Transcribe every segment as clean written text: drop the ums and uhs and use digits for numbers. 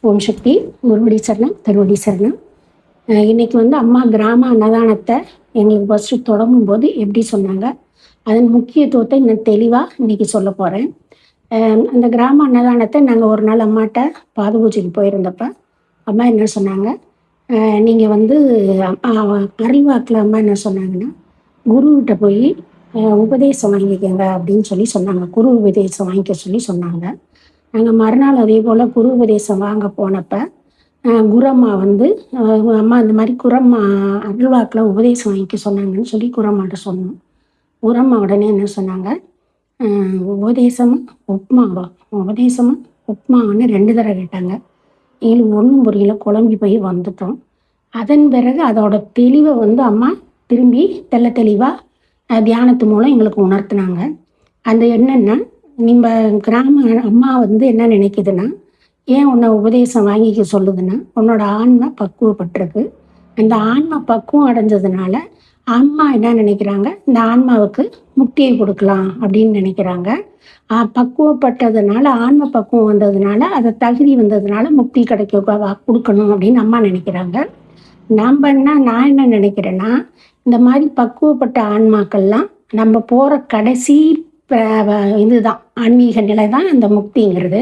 ஓம் சக்தி. குருவடி சரணம், திருவடி சரணம். இன்னைக்கு அம்மா கிராம அன்னதானத்தை எங்களுக்கு ஃபஸ்ட்டு தொடங்கும் போது எப்படி சொன்னாங்க, அதன் முக்கியத்துவத்தை இன்னும் தெளிவாக இன்னைக்கு சொல்ல போகிறேன். அந்த கிராம அன்னதானத்தை நாங்கள் ஒரு நாள் அம்மாட்ட பாத பூஜைக்கு போயிருந்தப்ப அம்மா என்ன சொன்னாங்க, நீங்கள் அருள்வாக்கில் அம்மா என்ன சொன்னாங்கன்னா, குருக்கிட்ட போய் உபதேசம் வாங்கிக்கோங்க அப்படின்னு சொல்லி சொன்னாங்க. குரு உபதேசம் வாங்கிக்க சொல்லி சொன்னாங்க. நாங்கள் மறுநாள் அதே போல் குரு உபதேசம் வாங்க போனப்போ குரம்மா அம்மா இந்த மாதிரி குரம்மா அருள்வாக்கில் உபதேசம் வாங்கிக்க சொன்னாங்கன்னு சொல்லி குரம்மாட்ட சொன்னோம். குரம்மா உடனே என்ன சொன்னாங்க, உபதேசமாக உப்மான்னு 2 தடவை கேட்டாங்க. எங்களுக்கு ஒன்றும் புரியல, குழம்பி போய் வந்துட்டோம். அதன் பிறகு அதோட தெளிவை அம்மா திரும்பி தெளிவாக தியானத்து மூலம் எங்களுக்கு உணர்த்தினாங்க. அந்த என்னென்னா, கிராம அம்மா என்ன நினைக்குதுன்னா, ஏன் உன்னை உபதேசம் வாங்கிக்க சொல்லுதுன்னா, உன்னோட ஆன்மா பக்குவப்பட்டிருக்கு. அந்த ஆன்மா பக்குவம் அடைஞ்சதுனால அம்மா என்ன நினைக்கிறாங்க, இந்த ஆன்மாவுக்கு முக்தியை கொடுக்கலாம் அப்படின்னு நினைக்கிறாங்க. பக்குவப்பட்டதுனால, ஆன்ம பக்குவம் வந்ததுனால, அதை தகுதி வந்ததுனால முக்தி கொடுக்கணும் அப்படின்னு அம்மா நினைக்கிறாங்க. நான் என்ன நினைக்கிறேன்னா, இந்த மாதிரி பக்குவப்பட்ட ஆன்மாக்கள்லாம் நம்ம போகிற கடைசி இதுதான் ஆன்மீக நிலை தான் அந்த முக்திங்கிறது.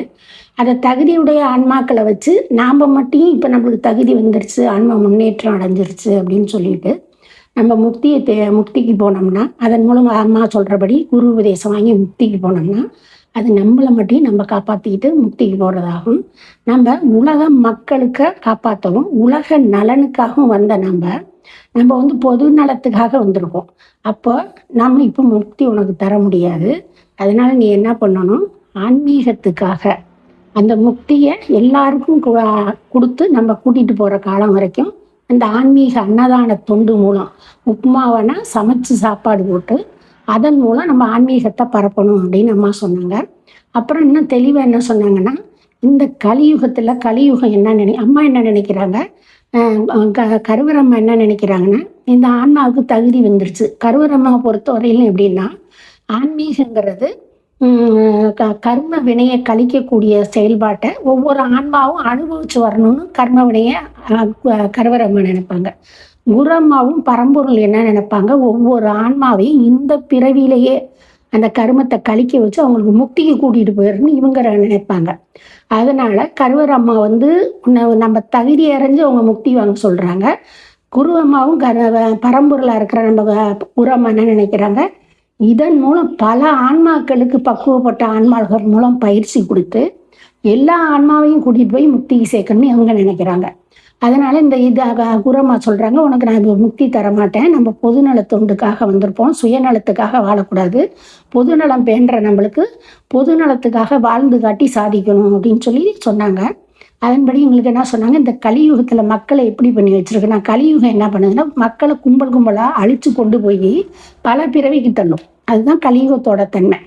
அதை தகுதியுடைய ஆன்மாக்களை வச்சு நாம் மட்டும் இப்போ நம்மளுக்கு தகுதி வந்துருச்சு, ஆன்மா முன்னேற்றம் அடைஞ்சிருச்சு அப்படின்னு சொல்லிட்டு நம்ம முக்திக்கு போனோம்னா, அதன் மூலம் அம்மா சொல்கிறபடி குரு உபதேசம் வாங்கி முக்திக்கு போனோம்னா, அது நம்மளை மட்டும் நம்ம காப்பாற்றிக்கிட்டு முக்திக்கு போகிறதாகும். நம்ம உலக மக்களுக்கு காப்பாற்றவும் உலக நலனுக்காகவும் வந்த நம்ம பொது நலத்துக்காக வந்திருக்கோம். அப்போ நம்ம இப்போ முக்தி உனக்கு தர முடியாது. அதனால் நீ என்ன பண்ணணும், ஆன்மீகத்துக்காக அந்த முக்தியை எல்லாருக்கும் கொடுத்து நம்ம கூட்டிகிட்டு போகிற காலம் வரைக்கும் அந்த ஆன்மீக அன்னதான தொண்டு மூலம் உப்புமாவனா சமைச்சு சாப்பாடு போட்டு அதன் மூலம் நம்ம ஆன்மீகத்தை பரப்பணும் அப்படின்னு அம்மா சொன்னாங்க. அப்புறம் இன்னும் தெளிவாக என்ன சொன்னாங்கன்னா, இந்த கலியுகம் அம்மா என்ன நினைக்கிறாங்க, கருவரம்மா என்ன நினைக்கிறாங்கன்னா, இந்த ஆன்மாவுக்கு தகுதி வந்துருச்சு. கருவரம்மாவை பொறுத்த வரையிலும் எப்படின்னா, ஆன்மீகங்கிறது கர்ம வினையை கழிக்கக்கூடிய செயல்பாட்டை ஒவ்வொரு ஆன்மாவும் அனுபவிச்சு வரணும்னு கர்ம வினையை கருவரம்மா நினைப்பாங்க. குரம்மாவும் பரம்பொருள் என்ன நினைப்பாங்க, ஒவ்வொரு ஆன்மாவையும் இந்த பிறவியிலேயே அந்த கர்மத்தை கழிக்க வச்சு அவங்களுக்கு முக்திக்கு கூட்டிகிட்டு போயிடணும்னு இவங்க நினைப்பாங்க. அதனால் கருவரம்மா நம்ம தகுதி அறிஞ்சு அவங்க முக்தி வாங்க சொல்கிறாங்க. குரு அம்மாவும் பரம்பொருளாக இருக்கிற நம்ம குரம்மா என்ன நினைக்கிறாங்க, இதன் மூலம் பல ஆன்மாக்களுக்கு பக்குவப்பட்ட ஆன்மாக்கள் மூலம் பயிற்சி கொடுத்து எல்லா ஆன்மாவையும் கூட்டிகிட்டு போய் முக்திக்கு சேர்க்கணும்னு அவங்க நினைக்கிறாங்க. அதனால் குரம்மா சொல்கிறாங்க, உனக்கு நான் முக்தி தரமாட்டேன், நம்ம பொதுநல தொண்டுக்காக வந்திருப்போம், சுயநலத்துக்காக வாழக்கூடாது, பொதுநலம் பேன்ற நம்மளுக்கு பொதுநலத்துக்காக வாழ்ந்து காட்டி சாதிக்கணும் அப்படின்னு சொல்லி சொன்னாங்க. அதன்படி எங்களுக்கு என்ன சொன்னாங்க, இந்த கலியுகத்தில் மக்களை எப்படி பண்ணி வச்சுருக்கு, நான் கலியுகம் என்ன பண்ணுதுன்னா, மக்களை கும்பலாக அழித்து கொண்டு போய் பல பிறவிக்கு தள்ளும். அதுதான் கலியுகத்தோட தன்மை.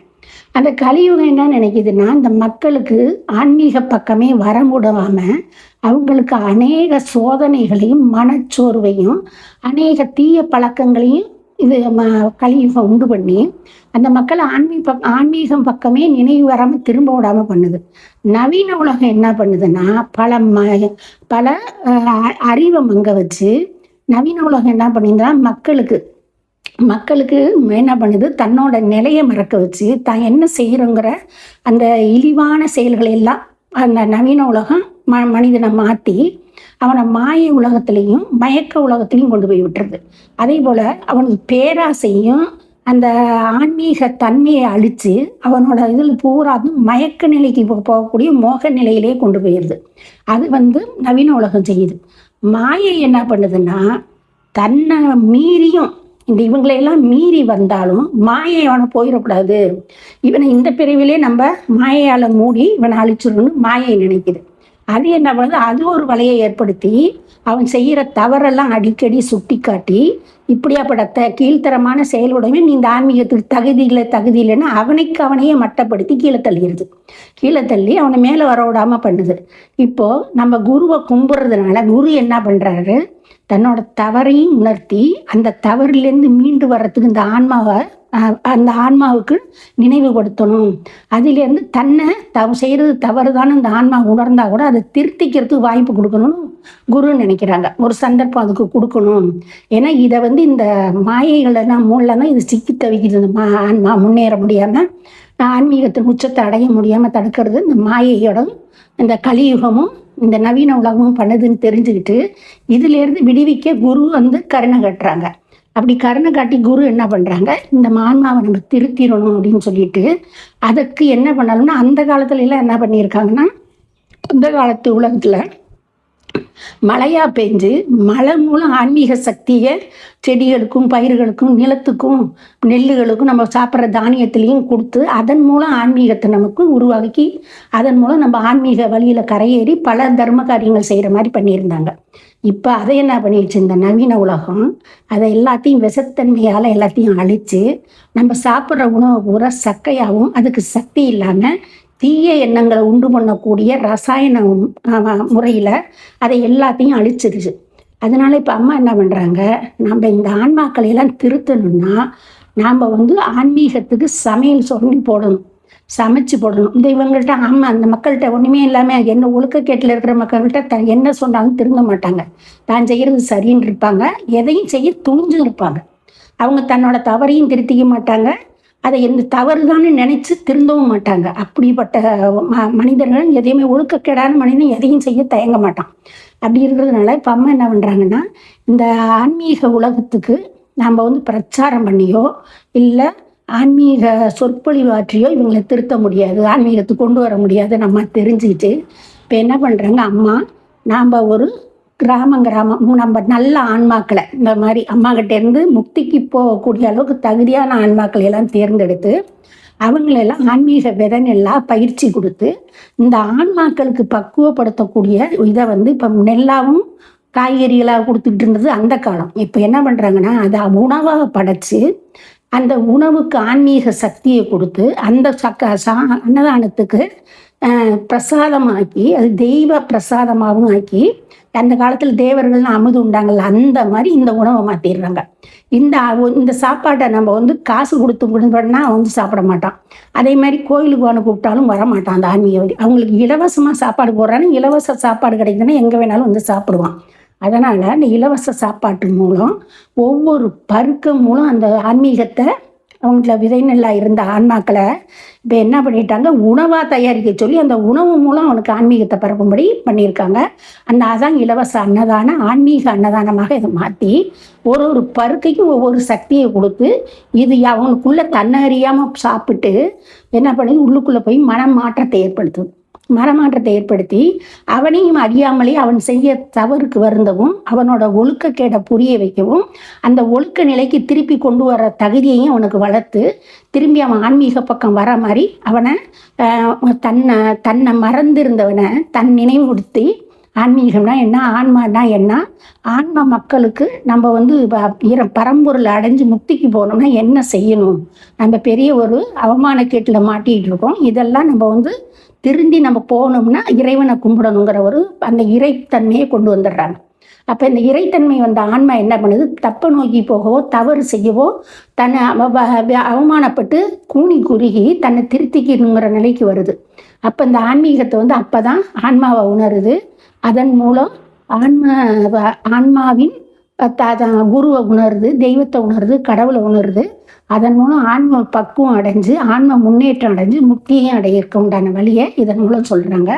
அந்த கலியுகம் என்ன நினைக்குதுன்னா, இந்த மக்களுக்கு ஆன்மீக பக்கமே வர விடாமல் அவங்களுக்கு அநேக சோதனைகளையும் மனச்சோர்வையும் அநேக தீய பழக்கங்களையும் கலியுகம் உண்டு பண்ணி அந்த மக்களை ஆன்மீகம் பக்கமே நினைவு வராமல் திரும்ப விடாமல் பண்ணுது. நவீன உலகம் என்ன பண்ணுதுன்னா, பல அறிவை மங்க வச்சு நவீன உலகம் என்ன பண்ணிதுன்னா, மக்களுக்கு என்ன பண்ணுது, தன்னோட நிலையை மறக்க வச்சு தான் என்ன செய்கிறோங்கிற அந்த இழிவான செயல்களை எல்லாம் அந்த நவீன உலகம் மனிதனை மாற்றி அவனை மாய உலகத்திலையும் மயக்க உலகத்திலையும் கொண்டு போய் விட்டுறது. அதே போல் அவனுக்கு பேராசையும் அந்த ஆன்மீக தன்மையை அழித்து அவனோட இதில் பூராதும் மயக்க நிலைக்கு போகக்கூடிய மோக நிலையிலே கொண்டு போயிடுது. அது நவீன உலகம் செய்யுது. மாயை என்ன பண்ணுதுன்னா, தன்னை மீறியும் இவங்களையெல்லாம் மீறி வந்தாலும் மாயை அவனை போயிடக்கூடாது, இவனை இந்த பிரிவிலே நம்ம மாயையால் மூடி இவனை அழிச்சிடணும்னு மாயை நினைக்குது. அது என்ன பண்ணுது, அது ஒரு வலையை ஏற்படுத்தி அவன் செய்கிற தவறெல்லாம் அடிக்கடி சுட்டி காட்டி இப்படியாப்பட்ட கீழ்த்தரமான செயலுடைமை நீ இந்த ஆன்மீகத்துக்கு தகுதி இல்லைன்னா அவனுக்கு அவனையே மட்டப்படுத்தி கீழே தள்ளிடுது. கீழே தள்ளி அவனை மேலே வர விடாம பண்ணுது. இப்போ நம்ம குருவை கும்பிட்றதுனால குரு என்ன பண்றாரு, தன்னோட தவறையும் உணர்த்தி அந்த தவறிலேருந்து மீண்டு வர்றதுக்கு இந்த ஆன்மாவை அந்த ஆன்மாவுக்கு நினைவுபடுத்தணும். அதிலேருந்து தன்னை செய்கிறது தவறுதானே அந்த ஆன்மா உணர்ந்தா கூட அதை திருத்திக்கிறதுக்கு வாய்ப்பு கொடுக்கணும்னு குரு நினைக்கிறாங்க. ஒரு சந்தர்ப்பம் அதுக்கு கொடுக்கணும். ஏன்னா இதை இந்த மாயைகளெல்லாம் மூலம் தான் இது சிக்கி தவிக்கிறது. ஆன்மா முன்னேற முடியாமல் ஆன்மீகத்தின் உச்சத்தை அடைய முடியாமல் தடுக்கிறது இந்த மாயையோட இந்த கலியுகமும் இந்த நவீன உலகமும் பண்ணுதுன்னு தெரிஞ்சுக்கிட்டு இதிலேருந்து விடுவிக்க குரு கருணை கட்டுறாங்க. அப்படி கருணை காட்டி குரு என்ன பண்ணுறாங்க, இந்த ஆன்மாவை நம்ம திருத்திடணும் அப்படின்னு சொல்லிட்டு அதுக்கு என்ன பண்ணணும்னா அந்த காலத்துல எல்லாம் என்ன பண்ணியிருக்காங்கன்னா, அந்த காலத்து உலகத்தில் மழையா பெஞ்சு மழை மூலம் ஆன்மீக சக்தியை செடிகளுக்கும் பயிர்களுக்கும் நிலத்துக்கும் நெல்லுகளுக்கும் நம்ம சாப்பிட்ற தானியத்திலையும் கொடுத்து அதன் மூலம் ஆன்மீகத்தை நமக்கு உருவாக்கி அதன் மூலம் நம்ம ஆன்மீக வழியில் கரையேறி பல தர்ம காரியங்கள் செய்கிற மாதிரி பண்ணியிருந்தாங்க. இப்போ அதை என்ன பண்ணிடுச்சு இந்த நவீன உலகம், அதை எல்லாத்தையும் விஷத்தன்மையால் எல்லாத்தையும் அழித்து நம்ம சாப்பிட்ற உணவை பூரா சக்கையாகவும் அதுக்கு சக்தி இல்லாமல் தீய எண்ணங்களை உண்டு பண்ணக்கூடிய ரசாயன முறையில் அதை எல்லாத்தையும் அழிச்சிருச்சு. அதனால இப்போ அம்மா என்ன பண்ணுறாங்க, நம்ம இந்த ஆன்மாக்களை எல்லாம் திருத்தணும்னா நாம் ஆன்மீகத்துக்கு சமையல் சொல்லி போடணும், சமைச்சு போடணும். இந்த இவங்கள்ட்ட அந்த மக்கள்கிட்ட ஒன்றுமே இல்லாமல் என்ன ஒழுக்கக்கேட்டில் இருக்கிற மக்கள்கிட்ட என்ன சொன்னாலும் திருந்த மாட்டாங்க. தான் செய்கிறது சரின்னு இருப்பாங்க, எதையும் செய்ய துணிஞ்சு இருப்பாங்க. அவங்க தன்னோட தவறையும் திருத்திக்க மாட்டாங்க, அதை எந்த தவறுதான்னு நினைச்சு திருந்தவும் மாட்டாங்க. அப்படிப்பட்ட மனிதர்கள் எதையுமே ஒழுக்கக்கேடான மனிதன் எதையும் செய்ய தயங்க மாட்டான். அப்படி இருக்கிறதுனால இப்போ அம்மா என்ன பண்ணுறாங்கன்னா, இந்த ஆன்மீக உலகத்துக்கு நாம் பிரச்சாரம் பண்ணியோ இல்லை ஆன்மீக சொற்பொழிவாற்றியோ இவங்களை திருத்த முடியாது, ஆன்மீகத்துக்கு கொண்டு வர முடியாது. நம்ம தெரிஞ்சுக்கிட்டு இப்போ என்ன பண்ணுறாங்க அம்மா, நாம் ஒரு கிராமம் நம்ம நல்ல ஆன்மாக்களை இந்த மாதிரி அம்மாக்கிட்டேருந்து முக்திக்கு போகக்கூடிய அளவுக்கு தகுதியான ஆன்மாக்களை எல்லாம் தேர்ந்தெடுத்து அவங்களெல்லாம் ஆன்மீக விதனெல்லாம் பயிற்சி கொடுத்து இந்த ஆன்மாக்களுக்கு பக்குவப்படுத்தக்கூடிய இதை இப்போ நெல்லாவும் காய்கறிகளாக கொடுத்துக்கிட்டு இருந்தது அந்த காலம். இப்போ என்ன பண்ணுறாங்கன்னா அதை உணவாக படைச்சு அந்த உணவுக்கு ஆன்மீக சக்தியை கொடுத்து அந்த அன்னதானத்துக்கு பிரசாதமாக்கி அது தெய்வ பிரசாதமாகவும் ஆக்கி அந்த காலத்தில் தேவர்கள்லாம் அமுது உண்டாங்கல்ல அந்த மாதிரி இந்த உணவை மாற்றிடுறாங்க. இந்த சாப்பாட்டை நம்ம காசு கொடுத்து கொடுத்தோம்னா சாப்பிட மாட்டான். அதே மாதிரி கோயிலுக்கு கூப்பிட்டாலும் வரமாட்டான். அந்த ஆன்மீகவாதி அவங்களுக்கு இலவசமாக சாப்பாடு போடுறான்னு, இலவச சாப்பாடு கிடைக்குதுன்னா எங்கே வேணாலும் சாப்பிடுவான். அதனால் அந்த இலவச சாப்பாட்டு மூலம் ஒவ்வொரு பருக்க மூலம் அந்த ஆன்மீகத்தை அவங்கள விதைநெல்லா இருந்த ஆன்மாக்களை இப்போ என்ன பண்ணிட்டாங்க, உணவாக தயாரிக்க சொல்லி அந்த உணவு மூலம் அவனுக்கு ஆன்மீகத்தை பரப்பும்படி பண்ணியிருக்காங்க. அதான் இலவச அன்னதானம், ஆன்மீக அன்னதானமாக இதை மாற்றி ஒரு பருக்கைக்கும் ஒவ்வொரு சக்தியை கொடுத்து இது அவனுக்குள்ளே தன்னை அறியாமல் சாப்பிட்டு என்ன பண்ணி உள்ளுக்குள்ளே போய் மனமாற்றத்தை ஏற்படுத்தி அவனையும் அறியாமலே அவன் செய்ய தவறுக்கு வருந்தவும் அவனோட ஒழுக்கக்கேடை புரிய வைக்கவும் அந்த ஒழுக்க நிலைக்கு திருப்பி கொண்டு வர தகுதியையும் அவனுக்கு வளர்த்து திரும்பி அவன் ஆன்மீக பக்கம் வர மாதிரி அவனை தன்னை மறந்திருந்தவனை தன் நினைவுபடுத்தி ஆன்மீகம்னா என்ன, ஆன்மானா என்ன, ஆன்மா மக்களுக்கு நம்ம பரம்பொருளை அடைஞ்சு முக்திக்கு போகணும்னா என்ன செய்யணும், நம்ம பெரிய ஒரு அவமானக்கேட்டில் மாட்டிகிட்டு இருக்கோம், இதெல்லாம் நம்ம திருந்தி நம்ம போகணும்னா இறைவனை கும்பிடணுங்கிற அந்த இறைத்தன்மையை கொண்டு வந்துடுறாங்க. அப்போ இந்த இறைத்தன்மை ஆன்மா என்ன பண்ணுது, தப்பை நோக்கி போகவோ தவறு செய்யவோ தன்னை அவமானப்பட்டு கூனி குறுகி தன்னை திருத்திக்கணுங்கிற நிலைக்கு வருது. அப்போ இந்த ஆன்மீகத்தை அப்போ தான் ஆன்மாவை உணருது. அதன் மூலம் ஆன்மாவின் குருவை உணருது, தெய்வத்தை உணருது, கடவுளை உணருது. அதன் மூலம் ஆன்ம பக்குவம் அடைஞ்சு ஆன்ம முன்னேற்றம் அடைஞ்சு முக்தியும் அடையிறக்க உண்டான வழியை இதன் மூலம் சொல்கிறாங்க.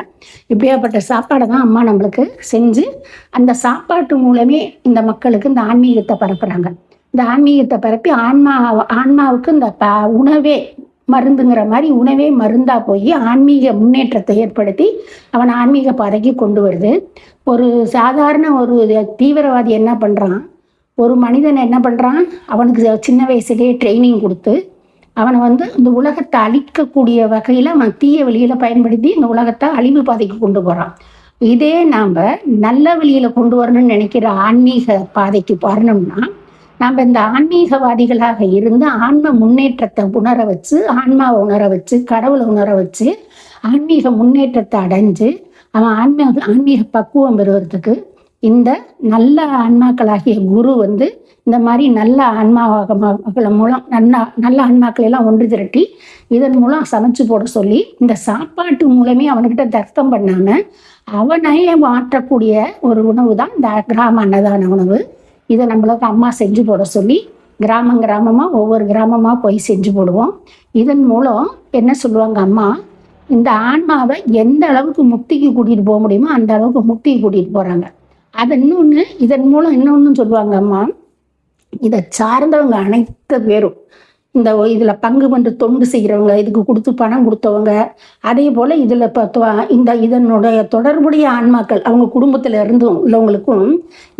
இப்படியாப்பட்ட சாப்பாடை தான் அம்மா நம்மளுக்கு செஞ்சு அந்த சாப்பாட்டு மூலமே இந்த மக்களுக்கு இந்த ஆன்மீகத்தை பரப்புகிறாங்க. இந்த ஆன்மீகத்தை பரப்பி ஆன்மாவுக்கு இந்த உணவே மருந்துங்கிற மாதிரி உணவே மருந்தாக போய் ஆன்மீக முன்னேற்றத்தை ஏற்படுத்தி அவனை ஆன்மீக பாதைக்கு கொண்டு வருது. ஒரு சாதாரண ஒரு தீவிரவாதி என்ன பண்ணுறான், ஒரு மனிதனை என்ன பண்ணுறான், அவனுக்கு சின்ன வயசுலேயே ட்ரைனிங் கொடுத்து அவனை இந்த உலகத்தை அழிக்கக்கூடிய வகையில் அவன் தீய வழியில் பயன்படுத்தி இந்த உலகத்தை அழிவு பாதைக்கு கொண்டு போகிறான். இதே நாம் நல்ல வழியில் கொண்டு வரணும்னு நினைக்கிற ஆன்மீக பாதைக்கு வரணும்னா நாம் இந்த ஆன்மீகவாதிகளாக இருந்து ஆன்ம முன்னேற்றத்தை உணர வச்சு, ஆன்மாவை உணர வச்சு, கடவுளை உணர வச்சு, ஆன்மீக முன்னேற்றத்தை அடைஞ்சு அவன் ஆன்மீக பக்குவம் பெறுவதற்கு இந்த நல்ல ஆன்மாக்களாகிய குரு வந்து இந்த மாதிரி நல்ல ஆன்மாக்கள் மூலம் நல்ல ஆன்மாக்களை எல்லாம் ஒன்று திரட்டி இதன் மூலம் சமைச்சு போட சொல்லி இந்த சாப்பாட்டு மூலமே அவனுக்கிட்ட தர்க்கம் பண்ணாம அவனையே மாற்றக்கூடிய ஒரு உணவு தான் இந்த கிராம அன்னதான உணவு. இதை நம்மளுக்கு அம்மா செஞ்சு போட சொல்லி கிராமமாக ஒவ்வொரு கிராமமாக போய் செஞ்சு போடுவோம். இதன் மூலம் என்ன சொல்லுவாங்க அம்மா, இந்த ஆன்மாவை எந்த அளவுக்கு முக்திக்கு கூட்டிகிட்டு போக முடியுமோ அந்த அளவுக்கு முக்திக்கு கூட்டிகிட்டு போகிறாங்க. அது இன்னொன்று, இதன் மூலம் இன்னொன்று சொல்லுவாங்க அம்மா, இதை சார்ந்தவங்க அனைத்து பேரும் இந்த இதில் பங்கு கொண்டு தொண்டு செய்கிறவங்க, இதுக்கு கொடுத்து பணம் கொடுத்தவங்க, அதே போல் இதில் இப்போ இதனுடைய தொடர்புடைய ஆன்மாக்கள் அவங்க குடும்பத்தில் இருந்தும் உள்ளவங்களுக்கும்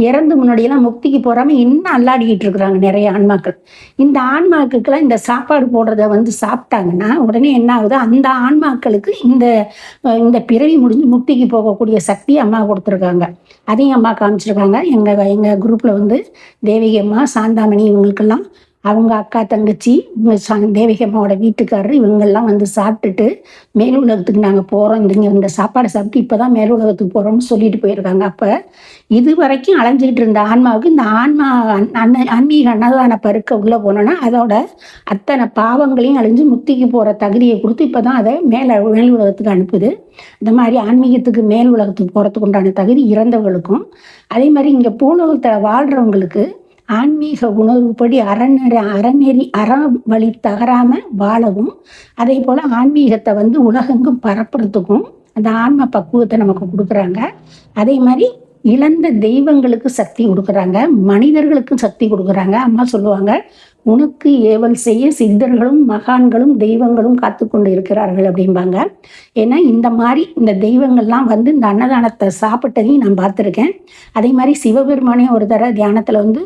இறந்து முன்னாடியெல்லாம் முக்திக்கு போகாமல் இன்னும் அல்லாடிக்கிட்டு இருக்கிறாங்க நிறைய ஆன்மாக்கள். இந்த ஆன்மாக்களுக்கெல்லாம் இந்த சாப்பாடு போடுறத வந்து சாப்பிட்டாங்கன்னா உடனே என்ன ஆகுது, அந்த ஆன்மாக்களுக்கு இந்த பிறவி முடிஞ்சு முக்திக்கு போகக்கூடிய சக்தி அம்மா கொடுத்துருக்காங்க. அதையும் அம்மா காமிச்சிருக்காங்க. எங்கள் குரூப்பில் வந்து தேவிகை அம்மா, சாந்தாமணி, இவங்களுக்கெல்லாம் அவங்க அக்கா தங்கச்சி தேவிகை அம்மாவோட வீட்டுக்காரர் இவங்கெல்லாம் வந்து சாப்பிட்டுட்டு மேல் உலகத்துக்கு நாங்கள் போகிறோம், இந்த சாப்பாடை சாப்பிட்டு இப்போ தான் மேல் உலகத்துக்கு போகிறோம்னு சொல்லிட்டு போயிருக்காங்க. அப்போ இது வரைக்கும் அலைஞ்சிக்கிட்டு இருந்த ஆன்மாவுக்கு இந்த ஆன்மீக அன்னதான பருக்க உள்ளே போனோன்னா அதோட அத்தனை பாவங்களையும் அழிஞ்சு முக்திக்கு போகிற தகுதியை கொடுத்து இப்போ தான் அதை மேல் உலகத்துக்கு அனுப்புது. இந்த மாதிரி ஆன்மீகத்துக்கு மேல் உலகத்துக்கு போகிறதுக்கு உண்டான தகுதி இறந்தவர்களுக்கும், அதே மாதிரி இங்கே பூலோகத்தில் வாழ்கிறவங்களுக்கு ஆன்மீக உணர்வுப்படி அறநெறி வழி தகராமல் வாழவும், அதே போல் ஆன்மீகத்தை வந்து உலகெங்கும் பரப்புறதுக்கும் அந்த ஆன்ம பக்குவத்தை நமக்கு கொடுக்குறாங்க. அதே மாதிரி இழந்த தெய்வங்களுக்கு சக்தி கொடுக்குறாங்க, மனிதர்களுக்கும் சக்தி கொடுக்குறாங்க. அம்மா சொல்லுவாங்க, உனக்கு ஏவல் செய்ய சித்தர்களும் மகான்களும் தெய்வங்களும் காத்து கொண்டு இருக்கிறார்கள் அப்படிம்பாங்க. ஏன்னா இந்த மாதிரி இந்த தெய்வங்கள்லாம் வந்து இந்த அன்னதானத்தை சாப்பிட்டதையும் நான் பார்த்துருக்கேன். அதே மாதிரி சிவபெருமானே ஒரு தடவை தியானத்தில் வந்து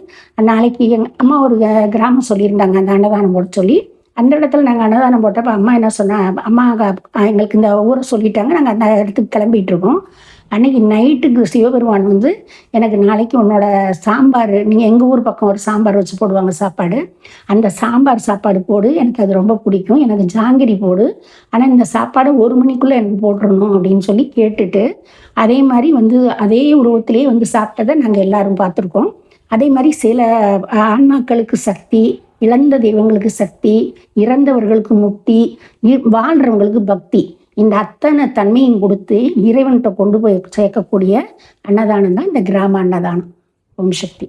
நாளைக்கு எங்கள் அம்மா ஒரு கிராமம் சொல்லியிருந்தாங்க அந்த அன்னதானம் போட சொல்லி. அந்த இடத்துல நாங்கள் அன்னதானம் போட்டப்போ அம்மா என்ன சொன்னால், அம்மா எங்களுக்கு இந்த ஊரை சொல்லிட்டாங்க, நாங்கள் அந்த இடத்துக்கு கிளம்பிகிட்டு இருக்கோம். அன்றைக்கி நைட்டுக்கு சிவபெருமான் வந்து எனக்கு நாளைக்கு உன்னோட சாம்பார், நீங்கள் எங்கள் ஊர் பக்கம் ஒரு சாம்பார் வச்சு போடுவாங்க சாப்பாடு, அந்த சாம்பார் சாப்பாடு போடு, எனக்கு அது ரொம்ப பிடிக்கும், எனக்கு ஜாங்கிரி போடு, ஆனால் இந்த சாப்பாடை 1 மணிக்குள்ளே எனக்கு போட்டுடணும் அப்படின்னு சொல்லி கேட்டுட்டு அதே மாதிரி வந்து அதே உருவத்திலே வந்து சாப்பிட்டதை நாங்கள் எல்லாரும் பார்த்துருக்கோம். அதே மாதிரி சில ஆன்மாக்களுக்கு சக்தி, இழந்த தெய்வங்களுக்கு சக்தி, இறந்தவர்களுக்கு முக்தி, வாழ்கிறவங்களுக்கு பக்தி, இந்த அத்தனை தன்மையும் கொடுத்து இறைவன்கிட்ட கொண்டு போய் சேர்க்கக்கூடிய அன்னதானம் தான் இந்த கிராம அன்னதானம். ஓம் சக்தி.